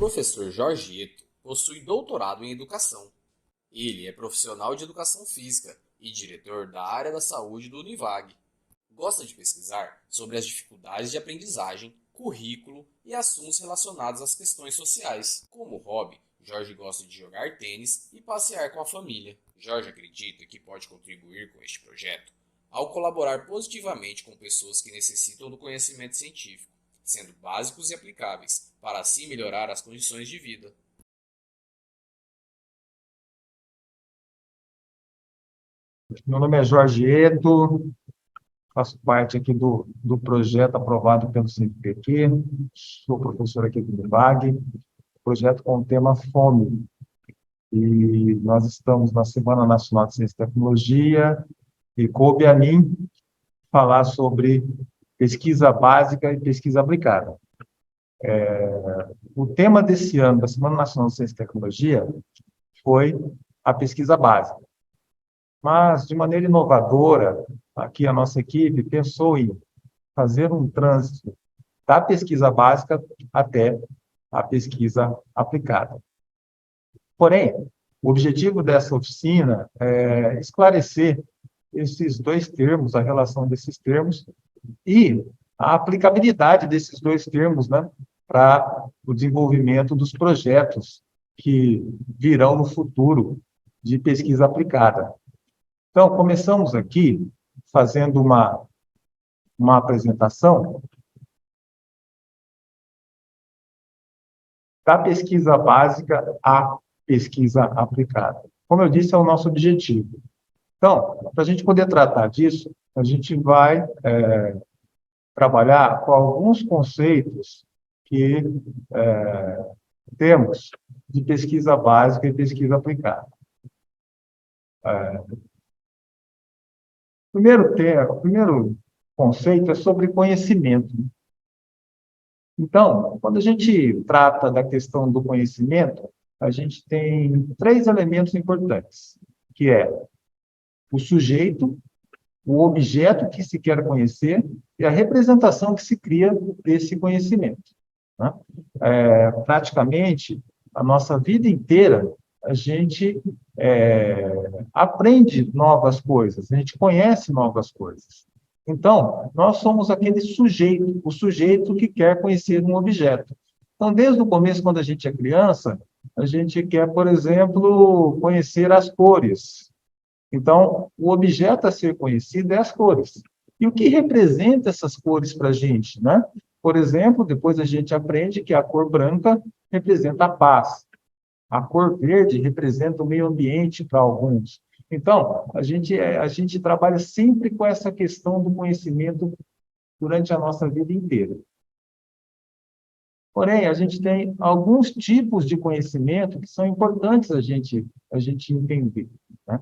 Professor Jorgieto possui doutorado em educação. Ele é profissional de educação física e diretor da área da saúde do Univag. Gosta de pesquisar sobre as dificuldades de aprendizagem, currículo e assuntos relacionados às questões sociais. Como hobby, Jorge gosta de jogar tênis e passear com a família. Jorge acredita que pode contribuir com este projeto ao colaborar positivamente com pessoas que necessitam do conhecimento científico, sendo básicos e aplicáveis, para assim melhorar as condições de vida. Meu nome é Jorge Eto, faço parte aqui do projeto aprovado pelo CNPq, sou professor aqui do IBAG, projeto com o tema Fome. E nós estamos na Semana Nacional de Ciência e Tecnologia e coube a mim falar sobre pesquisa básica e pesquisa aplicada. O tema desse ano da Semana Nacional de Ciência e Tecnologia foi a pesquisa básica. Mas, de maneira inovadora, aqui a nossa equipe pensou em fazer um trânsito da pesquisa básica até a pesquisa aplicada. Porém, o objetivo dessa oficina é esclarecer esses dois termos, a relação desses termos e a aplicabilidade desses dois termos, né, para o desenvolvimento dos projetos que virão no futuro de pesquisa aplicada. Então, começamos aqui fazendo uma apresentação da pesquisa básica à pesquisa aplicada. Como eu disse, é o nosso objetivo. Então, para a gente poder tratar disso, a gente vai trabalhar com alguns conceitos que temos de pesquisa básica e pesquisa aplicada. O primeiro conceito é sobre conhecimento. Então, quando a gente trata da questão do conhecimento, a gente tem três elementos importantes, que é o sujeito, o objeto que se quer conhecer e a representação que se cria desse conhecimento. Né? Praticamente, a nossa vida inteira, a gente aprende novas coisas, a gente conhece novas coisas. Então, nós somos aquele sujeito, o sujeito que quer conhecer um objeto. Então, desde o começo, quando a gente é criança, a gente quer, por exemplo, conhecer as cores. Então, o objeto a ser conhecido é as cores. E o que representa essas cores para a gente, né? Por exemplo, depois a gente aprende que a cor branca representa a paz. A cor verde representa o meio ambiente para alguns. Então, a gente trabalha sempre com essa questão do conhecimento durante a nossa vida inteira. Porém, a gente tem alguns tipos de conhecimento que são importantes a gente entender, né?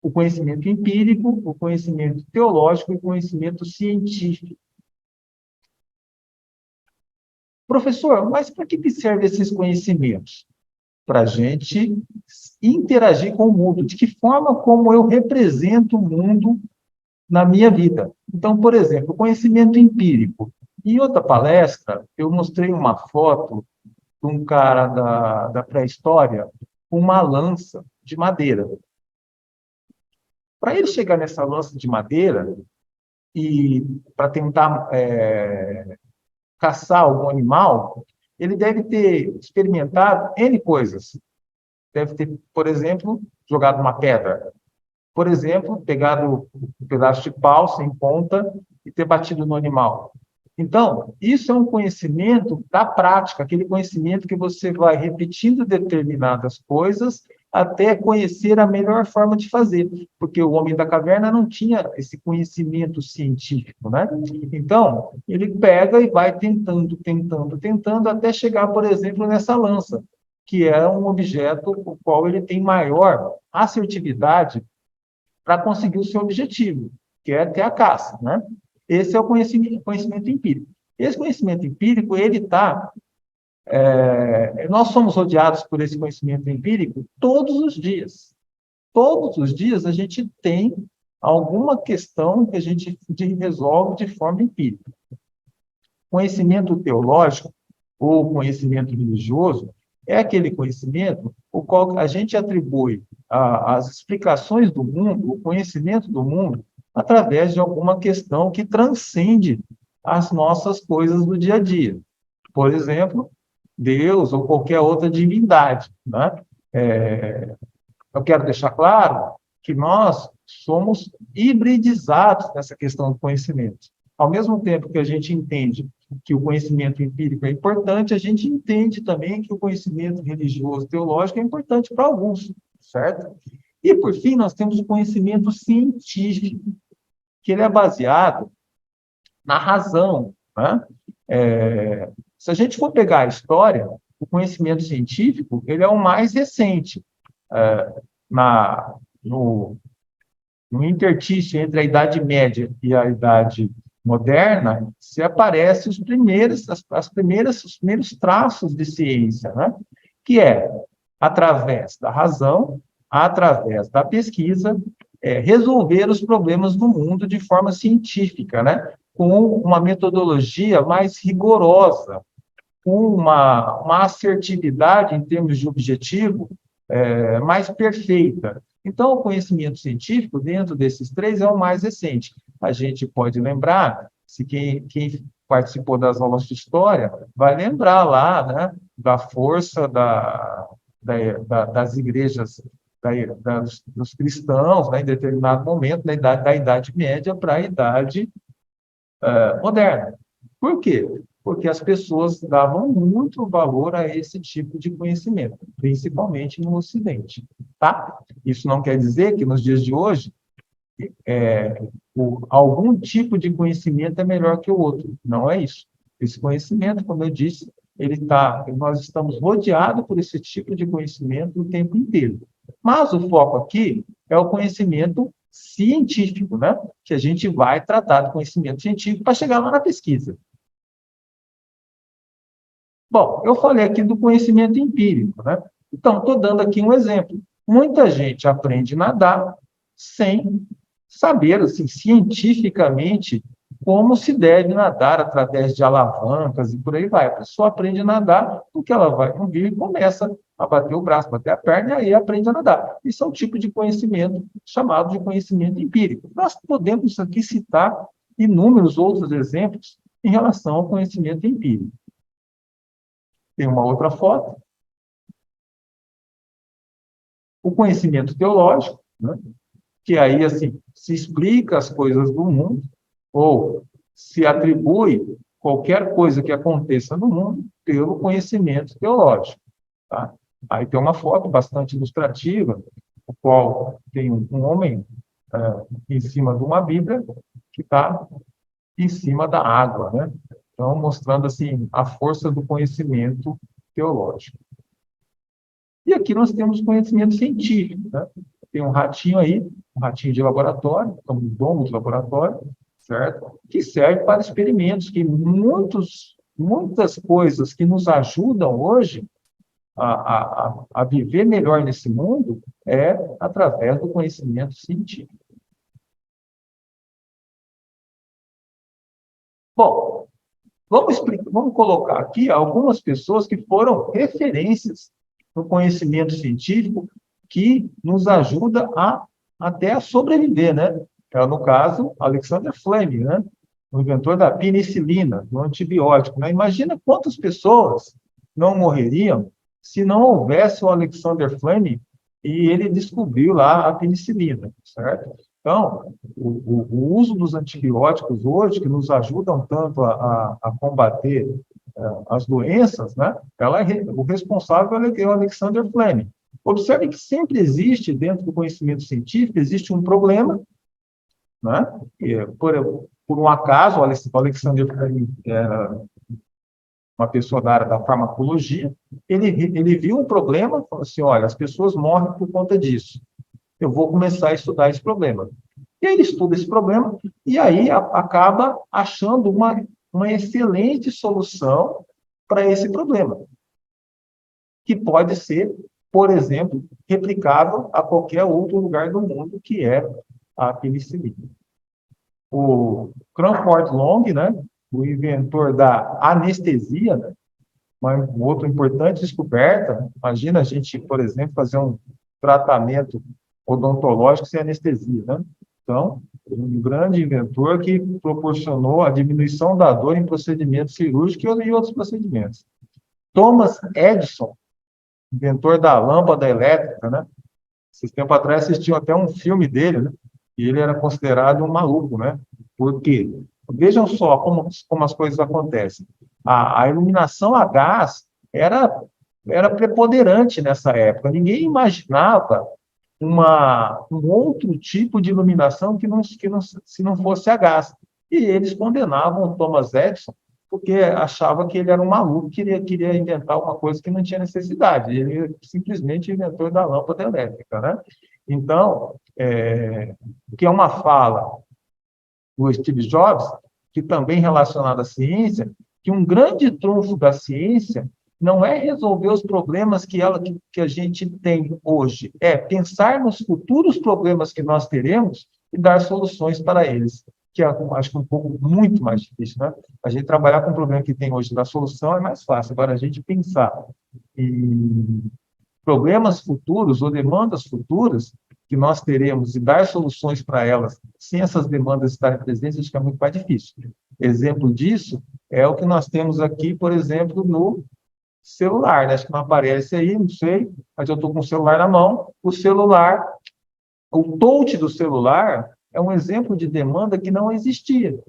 O conhecimento empírico, o conhecimento teológico e o conhecimento científico. Professor, mas para que servem esses conhecimentos? Para a gente interagir com o mundo. De que forma como eu represento o mundo na minha vida? Então, por exemplo, o conhecimento empírico. Em outra palestra, eu mostrei uma foto de um cara da pré-história com uma lança de madeira. Para ele chegar nessa lança de madeira e para tentar caçar algum animal, ele deve ter experimentado N coisas. Deve ter, por exemplo, jogado uma pedra. Por exemplo, pegado um pedaço de pau sem ponta e ter batido no animal. Então, isso é um conhecimento da prática, aquele conhecimento que você vai repetindo determinadas coisas até conhecer a melhor forma de fazer, porque o homem da caverna não tinha esse conhecimento científico, né? Então, ele pega e vai tentando, tentando, tentando, até chegar, por exemplo, nessa lança, que é um objeto o qual ele tem maior assertividade para conseguir o seu objetivo, que é ter a caça, né? Esse é o conhecimento empírico. Esse conhecimento empírico, ele está... nós somos rodeados por esse conhecimento empírico todos os dias. Todos os dias a gente tem alguma questão que a gente resolve de forma empírica. Conhecimento teológico ou conhecimento religioso é aquele conhecimento o qual a gente atribui as explicações do mundo, o conhecimento do mundo, através de alguma questão que transcende as nossas coisas do dia a dia. Por exemplo, Deus ou qualquer outra divindade, né? Eu quero deixar claro que nós somos hibridizados nessa questão do conhecimento. Ao mesmo tempo que a gente entende que o conhecimento empírico é importante, a gente entende também que o conhecimento religioso, teológico é importante para alguns, certo? E, por fim, nós temos o conhecimento científico, que ele é baseado na razão, né? Se a gente for pegar a história, o conhecimento científico ele é o mais recente. É, no interstício entre a Idade Média e a Idade Moderna, se aparecem os primeiros traços de ciência, né? Que é através da razão, através da pesquisa, resolver os problemas do mundo de forma científica, né? Com uma metodologia mais rigorosa, com uma assertividade em termos de objetivo mais perfeita. Então, o conhecimento científico, dentro desses três, é o mais recente. A gente pode lembrar, se quem participou das aulas de história, vai lembrar lá, né, da força das igrejas, dos cristãos, né, em determinado momento, da Idade Média para a Idade moderna. Por quê? Porque as pessoas davam muito valor a esse tipo de conhecimento, principalmente no Ocidente, tá? Isso não quer dizer que nos dias de hoje algum tipo de conhecimento é melhor que o outro. Não é isso. Esse conhecimento, como eu disse, nós estamos rodeados por esse tipo de conhecimento o tempo inteiro. Mas o foco aqui é o conhecimento científico, né? Que a gente vai tratar do conhecimento científico para chegar lá na pesquisa. Bom, eu falei aqui do conhecimento empírico, né? Então, estou dando aqui um exemplo. Muita gente aprende a nadar sem saber, assim, cientificamente, como se deve nadar através de alavancas e por aí vai. A pessoa aprende a nadar porque ela vai no rio e começa a bater o braço, bater a perna, e aí aprende a nadar. Isso é um tipo de conhecimento chamado de conhecimento empírico. Nós podemos aqui citar inúmeros outros exemplos em relação ao conhecimento empírico. Tem uma outra foto. O conhecimento teológico, né? Que aí, assim, se explica as coisas do mundo, ou se atribui qualquer coisa que aconteça no mundo pelo conhecimento teológico. Tá? Aí tem uma foto bastante ilustrativa, o qual tem um homem em cima de uma Bíblia que está em cima da água, né? Então, mostrando assim a força do conhecimento teológico. E aqui nós temos conhecimento científico, né? Tem um ratinho aí, um ratinho de laboratório, um domo de laboratório, certo? Que serve para experimentos, que muitas coisas que nos ajudam hoje a viver melhor nesse mundo é através do conhecimento científico. Bom, vamos colocar aqui algumas pessoas que foram referências no conhecimento científico que nos ajuda até a sobreviver, né? No caso, Alexander Fleming, né? O inventor da penicilina, do antibiótico, né? Imagina quantas pessoas não morreriam se não houvesse o Alexander Fleming e ele descobriu lá a penicilina, certo? Então, o uso dos antibióticos hoje, que nos ajudam tanto a combater as doenças, né? O responsável é o Alexander Fleming. Observe que sempre existe, dentro do conhecimento científico, existe um problema, né? Por um acaso, o Alexander Fleming era uma pessoa da área da farmacologia, ele viu um problema e falou assim, olha, as pessoas morrem por conta disso. Eu vou começar a estudar esse problema. E aí ele estuda esse problema e aí acaba achando uma excelente solução para esse problema, que pode ser, por exemplo, replicável a qualquer outro lugar do mundo, que é a penicilina. O Cranford Long, né, o inventor da anestesia, né? Uma outra importante descoberta. Imagina a gente, por exemplo, fazer um tratamento odontológico sem anestesia, né? Então, um grande inventor que proporcionou a diminuição da dor em procedimentos cirúrgicos e outros procedimentos. Thomas Edison, inventor da lâmpada elétrica, né? Esses tempos atrás assistiu até um filme dele, né? E ele era considerado um maluco, né? Por quê? Vejam só como as coisas acontecem. A iluminação a gás era preponderante nessa época. Ninguém imaginava um outro tipo de iluminação se não fosse a gás. E eles condenavam o Thomas Edison porque achava que ele era um maluco, queria inventar uma coisa que não tinha necessidade. Ele simplesmente inventou da lâmpada elétrica, né? Então, que é uma fala do Steve Jobs, que também relacionada à ciência, que um grande trunfo da ciência não é resolver os problemas que a gente tem hoje, é pensar nos futuros problemas que nós teremos e dar soluções para eles, que é, acho que um pouco muito mais difícil, né? A gente trabalhar com o problema que tem hoje da solução é mais fácil, agora a gente pensar em problemas futuros ou demandas futuras que nós teremos e dar soluções para elas sem essas demandas estarem presentes, acho que é muito mais difícil. Exemplo disso é o que nós temos aqui, por exemplo, no celular, né? Acho que não aparece aí, não sei, mas eu estou com o celular na mão. O celular, o touch do celular é um exemplo de demanda que não existia.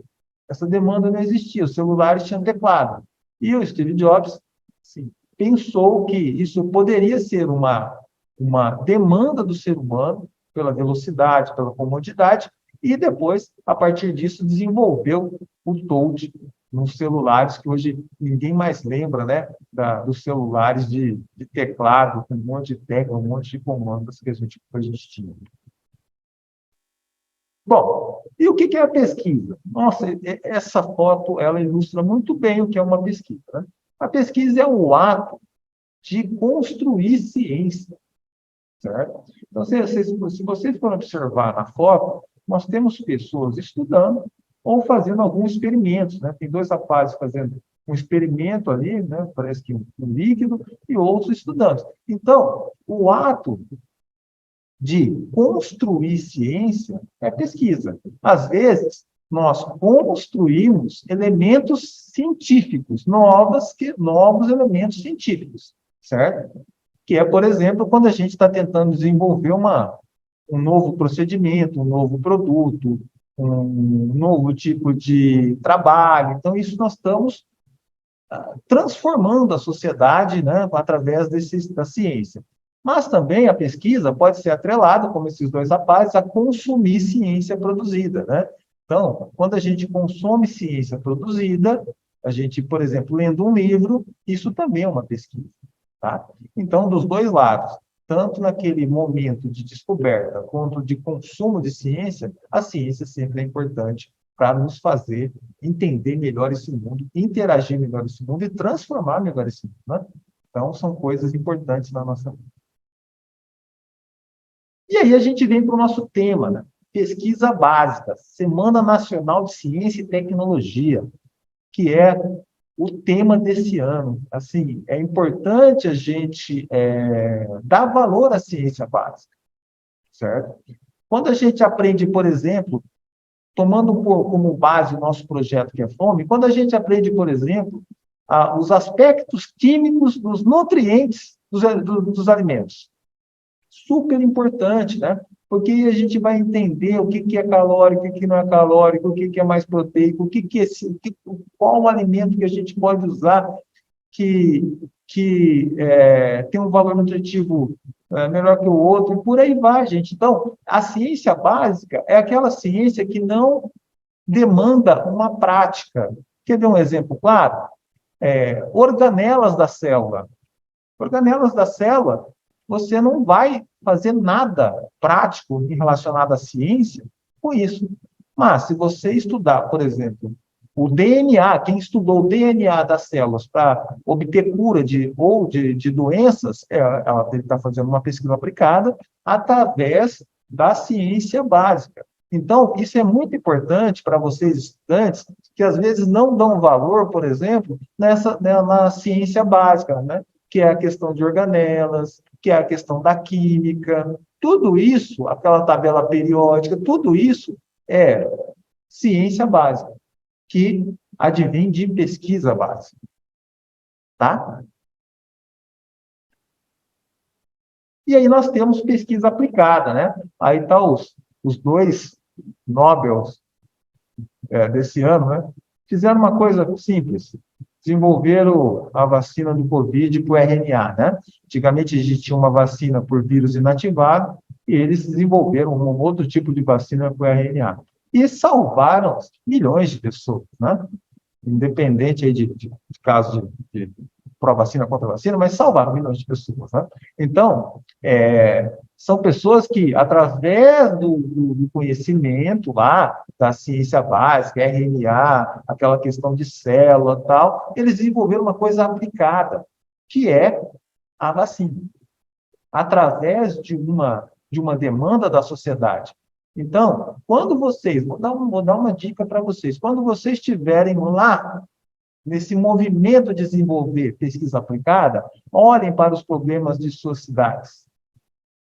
Essa demanda não existia, os celulares tinham teclado. E o Steve Jobs, sim, pensou que isso poderia ser uma demanda do ser humano pela velocidade, pela comodidade, e depois, a partir disso, desenvolveu o touch nos celulares, que hoje ninguém mais lembra, né, dos celulares de teclado, com um monte de tecla, um monte de comandos que a gente tinha. Bom, e o que é a pesquisa? Nossa, essa foto, ela ilustra muito bem o que é uma pesquisa, né? A pesquisa é o ato de construir ciência, certo? Então, se vocês forem observar na foto, nós temos pessoas estudando ou fazendo alguns experimentos, né? Tem dois rapazes fazendo um experimento ali, né? Parece que um líquido, e outros estudando. Então, o ato de construir ciência é pesquisa. Às vezes, nós construímos elementos científicos, novos elementos científicos, certo? Que é, por exemplo, quando a gente está tentando desenvolver um novo procedimento, um novo produto, um novo tipo de trabalho. Então, isso nós estamos transformando a sociedade, né, através da ciência. Mas também a pesquisa pode ser atrelada, como esses dois rapazes, a consumir ciência produzida, né? Então, quando a gente consome ciência produzida, a gente, por exemplo, lendo um livro, isso também é uma pesquisa, tá? Então, dos dois lados, tanto naquele momento de descoberta quanto de consumo de ciência, a ciência sempre é importante para nos fazer entender melhor esse mundo, interagir melhor esse mundo e transformar melhor esse mundo, né? Então, são coisas importantes na nossa vida. E aí a gente vem para o nosso tema, né? Pesquisa básica, Semana Nacional de Ciência e Tecnologia, que é o tema desse ano. Assim, é importante a gente dar valor à ciência básica, certo? Quando a gente aprende, por exemplo, tomando como base o nosso projeto que é Fome, quando a gente aprende, por exemplo, os aspectos químicos dos nutrientes dos alimentos, super importante, né? Porque a gente vai entender o que é calórico, o que não é calórico, o que é mais proteico, qual o alimento que a gente pode usar que tem um valor nutritivo melhor que o outro, e por aí vai, gente. Então, a ciência básica é aquela ciência que não demanda uma prática. Quer ver um exemplo claro? Organelas da célula. Organelas da célula, você não vai fazer nada prático relacionado à ciência com isso. Mas, se você estudar, por exemplo, o DNA, quem estudou o DNA das células para obter cura de doenças, ele está fazendo uma pesquisa aplicada através da ciência básica. Então, isso é muito importante para vocês, estudantes, que às vezes não dão valor, por exemplo, na ciência básica, né? Que é a questão de organelas, que é a questão da química, tudo isso, aquela tabela periódica, tudo isso é ciência básica, que advém de pesquisa básica, tá? E aí nós temos pesquisa aplicada, né? Aí tá os dois Nobels desse ano, né? Fizeram uma coisa simples, desenvolveram a vacina do Covid por RNA, né? Antigamente a gente tinha uma vacina por vírus inativado e eles desenvolveram um outro tipo de vacina por RNA. E salvaram milhões de pessoas, né? Independente aí de caso de pró-vacina contra vacina, mas salvaram milhões de pessoas. Né? Então, são pessoas que, através do conhecimento lá, da ciência básica, RNA, aquela questão de célula tal, eles desenvolveram uma coisa aplicada, que é a vacina, através de uma demanda da sociedade. Então, quando vocês, vou dar uma dica para vocês, quando vocês estiverem lá nesse movimento de desenvolver pesquisa aplicada, olhem para os problemas de suas cidades.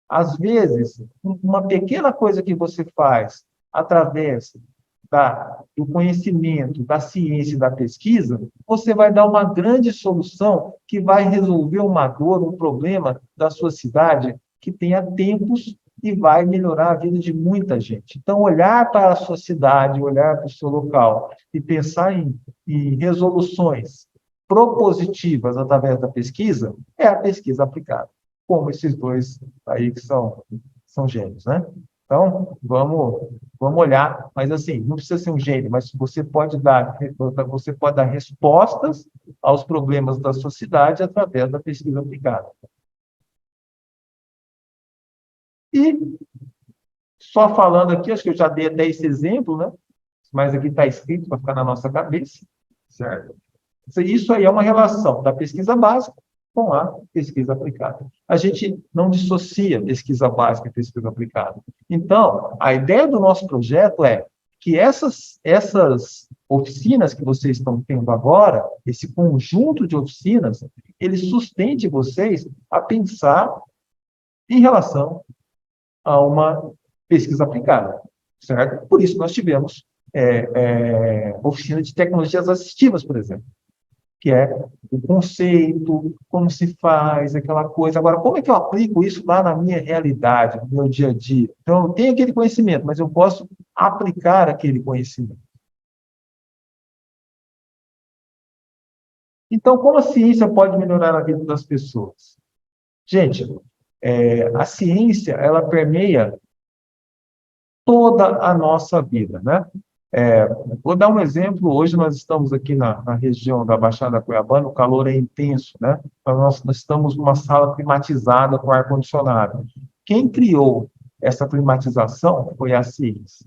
Às vezes, uma pequena coisa que você faz através do conhecimento, da ciência e da pesquisa, você vai dar uma grande solução que vai resolver uma dor, um problema da sua cidade que tenha tempos e vai melhorar a vida de muita gente. Então, olhar para a sua cidade, olhar para o seu local e pensar em resoluções propositivas através da pesquisa é a pesquisa aplicada, como esses dois aí que são gênios, né? Então, vamos olhar, mas assim, não precisa ser um gênio, mas você pode dar respostas aos problemas da sociedade através da pesquisa aplicada. E, só falando aqui, acho que eu já dei até esse exemplo, né? Mas aqui está escrito para ficar na nossa cabeça, certo? Isso aí é uma relação da pesquisa básica com a pesquisa aplicada. A gente não dissocia pesquisa básica e pesquisa aplicada. Então, a ideia do nosso projeto é que essas oficinas que vocês estão tendo agora, esse conjunto de oficinas, ele sustente vocês a pensar em relação a uma pesquisa aplicada, certo? Por isso nós tivemos oficina de tecnologias assistivas, por exemplo, que é o conceito, como se faz, aquela coisa. Agora, como é que eu aplico isso lá na minha realidade, no meu dia a dia? Então, eu tenho aquele conhecimento, mas eu posso aplicar aquele conhecimento. Então, como a ciência pode melhorar a vida das pessoas? Gente, a ciência, ela permeia toda a nossa vida, né? Vou dar um exemplo. Hoje nós estamos aqui na região da Baixada Cuiabana, o calor é intenso, né? Nós estamos numa sala climatizada com ar-condicionado. Quem criou essa climatização foi a ciência,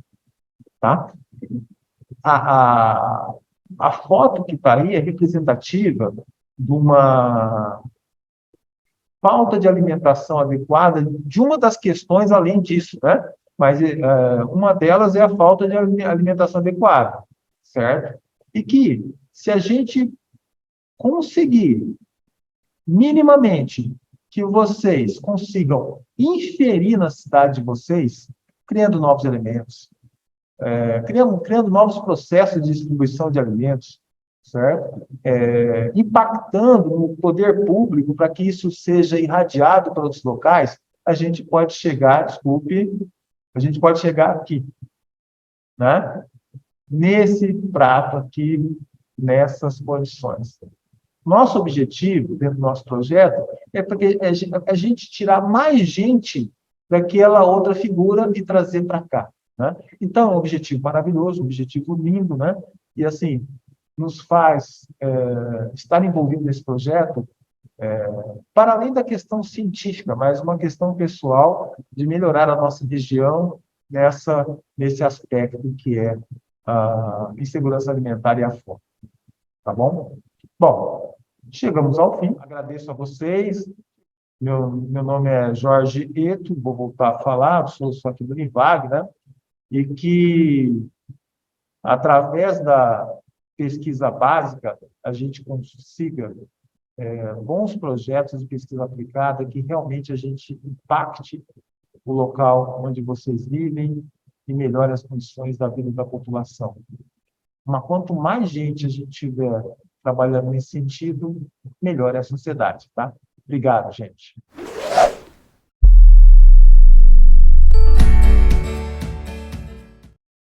tá? A, a, a foto que está aí é representativa de uma falta de alimentação adequada, de uma das questões além disso, né? Mas uma delas é a falta de alimentação adequada, certo? E que, se a gente conseguir, minimamente, que vocês consigam inferir na cidade de vocês, criando novos elementos, criando novos processos de distribuição de alimentos, certo? Impactando no poder público para que isso seja irradiado para outros locais, a gente pode chegar, desculpe, a gente pode chegar aqui, né? Nesse prato aqui, nessas condições. Nosso objetivo, dentro do nosso projeto, é porque a gente tirar mais gente daquela outra figura e trazer para cá. Né? Então, é um objetivo maravilhoso, um objetivo lindo, né? E, assim, nos faz estar envolvido nesse projeto para além da questão científica, mas uma questão pessoal de melhorar a nossa região nesse aspecto que é a insegurança alimentar e a fome. Tá bom? Bom, chegamos ao fim. Agradeço a vocês. Meu nome é Jorge Eto, vou voltar a falar, sou aqui do Univag, né? e que, através da pesquisa básica, a gente consiga bons projetos de pesquisa aplicada que realmente a gente impacte o local onde vocês vivem e melhore as condições da vida da população. Mas quanto mais gente a gente tiver trabalhando nesse sentido, melhor é a sociedade, tá? Obrigado, gente.